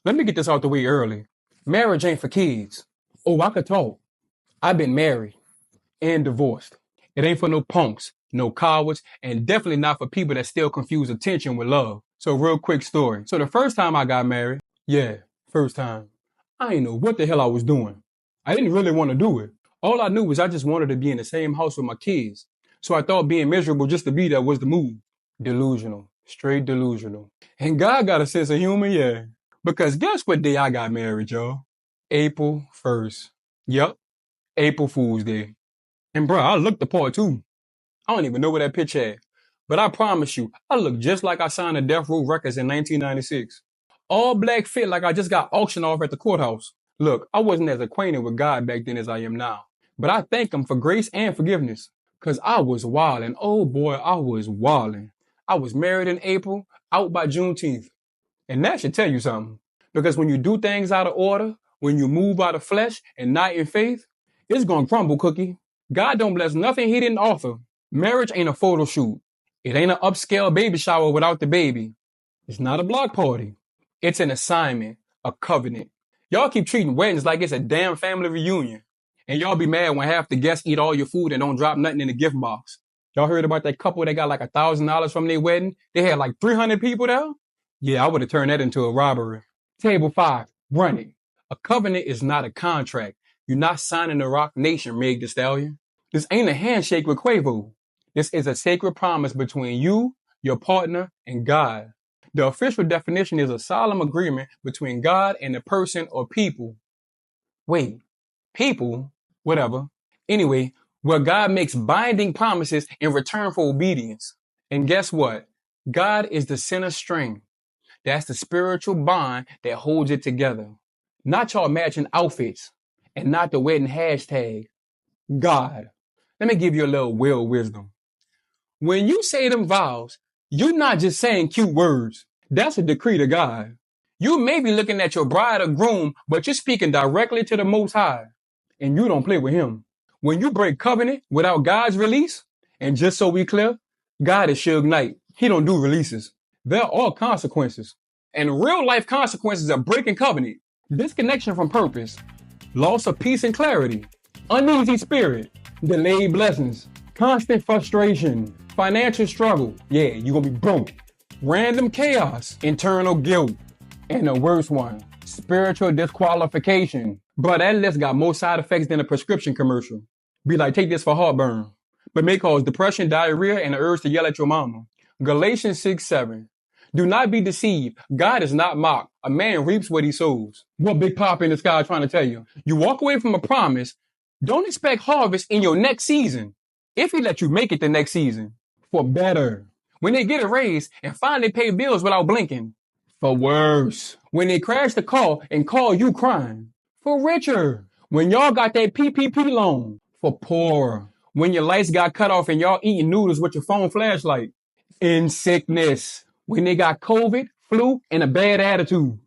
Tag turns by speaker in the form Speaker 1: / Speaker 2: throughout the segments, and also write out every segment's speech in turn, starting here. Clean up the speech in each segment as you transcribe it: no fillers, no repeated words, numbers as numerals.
Speaker 1: Let me get this out the way early. Marriage ain't for kids. Oh, I could talk. I've been married and divorced. It ain't for no punks, no cowards, and definitely not for people that still confuse attention with love. So real quick story. So the first time I got married, yeah, first time, I didn't know what the hell I was doing. I didn't really want to do it. All I knew was I just wanted to be in the same house with my kids. So I thought being miserable just to be there was the move. Delusional. Straight delusional. And God got a sense of humor, yeah. Because guess what day I got married, y'all? April 1st. Yup, April Fool's Day. And bro, I looked the part too. I don't even know where that picture at. But I promise you, I look just like I signed a Death Row Records in 1996. All black fit like I just got auctioned off at the courthouse. Look, I wasn't as acquainted with God back then as I am now. But I thank him for grace and forgiveness. Cause I was wildin'. Oh boy, I was wildin'. I was married in April, out by Juneteenth. And that should tell you something. Because when you do things out of order, when you move out of flesh and not in faith, it's gonna crumble, cookie. God don't bless nothing he didn't offer. Marriage ain't a photo shoot. It ain't an upscale baby shower without the baby. It's not a block party. It's an assignment, a covenant. Y'all keep treating weddings like it's a damn family reunion. And y'all be mad when half the guests eat all your food and don't drop nothing in the gift box. Y'all heard about that couple that got like $1,000 from their wedding? They had like 300 people there? Yeah, I would have turned that into a robbery. Table 5, run it. A covenant is not a contract. You're not signing the Rock Nation, Meg Thee Stallion. This ain't a handshake with Quavo. This is a sacred promise between you, your partner, and God. The official definition is a solemn agreement between God and a person or people. Wait, people? Whatever. Anyway, where God makes binding promises in return for obedience. And guess what? God is the center string. That's the spiritual bond that holds it together. Not y'all matching outfits and not the wedding hashtag. God. Let me give you a little will wisdom. When you say them vows, you're not just saying cute words. That's a decree to God. You may be looking at your bride or groom, but you're speaking directly to the Most High. And you don't play with him. When you break covenant without God's release, and just so we clear, God is Suge Knight. He don't do releases. There are consequences. And real life consequences of breaking covenant. Disconnection from purpose. Loss of peace and clarity. Uneasy spirit. Delayed blessings. Constant frustration. Financial struggle. Yeah, you're gonna be broke. Random chaos. Internal guilt. And the worst one, spiritual disqualification. But that list got more side effects than a prescription commercial. Be like, take this for heartburn. But may cause depression, diarrhea, and the urge to yell at your mama. Galatians 6:7. Do not be deceived. God is not mocked. A man reaps what he sows. What Big Papa in the sky trying to tell you? You walk away from a promise. Don't expect harvest in your next season. If he let you make it the next season. For better. When they get a raise and finally pay bills without blinking. For worse. When they crash the car and call you crying. For richer. When y'all got that PPP loan. For poorer. When your lights got cut off and y'all eating noodles with your phone flashlight. In sickness. When they got COVID, flu, and a bad attitude.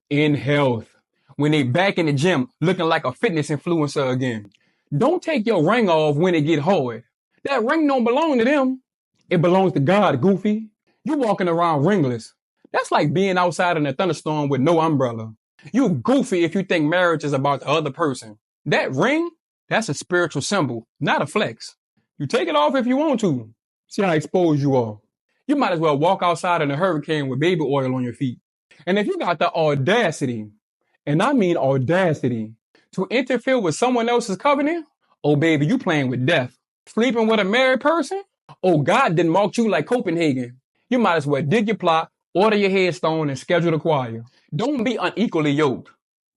Speaker 1: In health. When they back in the gym looking like a fitness influencer again. Don't take your ring off when it get hard. That ring don't belong to them. It belongs to God, goofy. You walking around ringless. That's like being outside in a thunderstorm with no umbrella. You goofy if you think marriage is about the other person. That ring, that's a spiritual symbol, not a flex. You take it off if you want to. See how exposed you are. You might as well walk outside in a hurricane with baby oil on your feet. And if you got the audacity, and I mean audacity, to interfere with someone else's covenant, oh baby, you playing with death. Sleeping with a married person? Oh, God didn't mark you like Copenhagen. You might as well dig your plot, order your headstone, and schedule the choir. Don't be unequally yoked.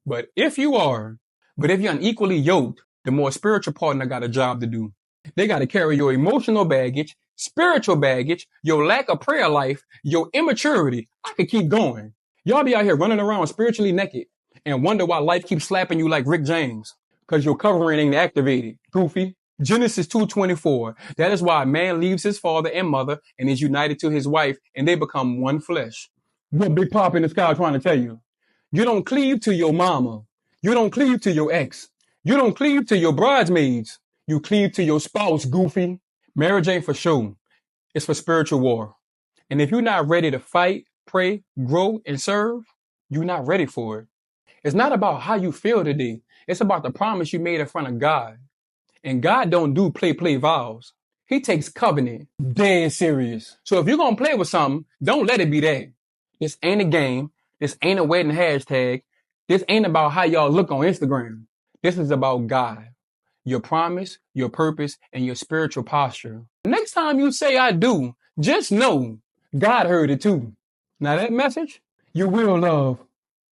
Speaker 1: But if you're unequally yoked, the more spiritual partner got a job to do. They got to carry your emotional baggage, spiritual baggage, your lack of prayer life, your immaturity. I could keep going. Y'all be out here running around spiritually naked and wonder why life keeps slapping you like Rick James. Because your covering ain't activated, goofy. Genesis 2:24. That is why a man leaves his father and mother and is united to his wife, and they become one flesh. What Big Pop in the sky trying to tell you? You don't cleave to your mama. You don't cleave to your ex. You don't cleave to your bridesmaids. You cleave to your spouse, goofy. Marriage ain't for show. It's for spiritual war. And if you're not ready to fight, pray, grow, and serve, You're not ready for it. It's not about how you feel today. It's about the promise you made in front of God. And God don't do play vows. He takes covenant dead serious. So if you're going to play with something, don't let it be that. This ain't a game. This ain't a wedding hashtag. This ain't about how y'all look on Instagram. This is about God, your promise, your purpose, and your spiritual posture. Next time you say I do, just know God heard it too. Now that message, you will love.